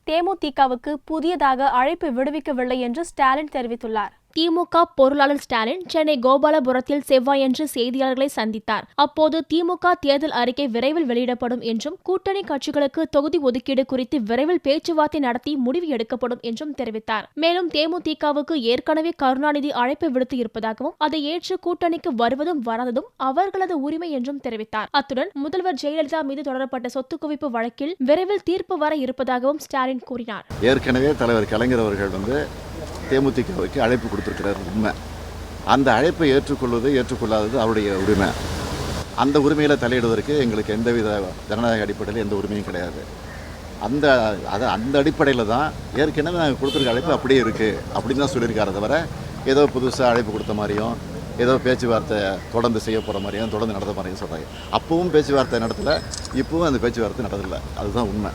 தேமுதிகவுக்கு புதியதாக அழைப்பு விடுவிக்கவில்லை என்று ஸ்டாலின் தெரிவித்துள்ளார். திமுக பொருளாளர் ஸ்டாலின் சென்னை கோபாலபுரத்தில் செவ்வாயன்று செய்தியாளர்களை சந்தித்தார். அப்போது திமுக தேர்தல் அறிக்கை விரைவில் வெளியிடப்படும் என்றும் கூட்டணி கட்சிகளுக்கு தொகுதி ஒதுக்கீடு குறித்து விரைவில் பேச்சுவார்த்தை நடத்தி முடிவு எடுக்கப்படும் என்றும் தெரிவித்தார். மேலும் தேமுதிகவுக்கு ஏற்கனவே கருணாநிதி அழைப்பு விடுத்து இருப்பதாகவும் அதை ஏற்று கூட்டணிக்கு வருவதும் வராததும் அவர்களது உரிமை என்றும் தெரிவித்தார். அத்துடன் முதல்வர் ஜெயலலிதா மீது தொடரப்பட்ட சொத்து குவிப்பு வழக்கில் விரைவில் தீர்ப்பு வர இருப்பதாகவும் ஸ்டாலின் கூறினார். ஏற்கனவே தலைவர் கலைஞர் அவர்கள் தேமுதிகவுக்கு அழைப்பு கொடுத்திருக்கிறார். உண்மை. அந்த அழைப்பை ஏற்றுக்கொள்ளாதது அவருடைய உரிமை. அந்த உரிமையில் தலையிடுவதற்கு எங்களுக்கு எந்தவித ஜனநாயக அடிப்படையில் எந்த உரிமையும் கிடையாது. அந்த அடிப்படையில் தான் ஏற்கனவே நாங்கள் கொடுத்துருக்க அழைப்பு அப்படியே இருக்குது அப்படின்னு தான் சொல்லியிருக்காரு. தவிர ஏதோ புதுசாக அழைப்பு கொடுத்த மாதிரியும் ஏதோ பேச்சுவார்த்தை தொடர்ந்து செய்ய போகிற மாதிரியும் தொடர்ந்து நடத்த மாதிரியும் சொல்கிறாங்க. அப்பவும் பேச்சுவார்த்தை நடத்தலை, இப்பவும் அந்த பேச்சுவார்த்தை நடத்தலை. அதுதான் உண்மை.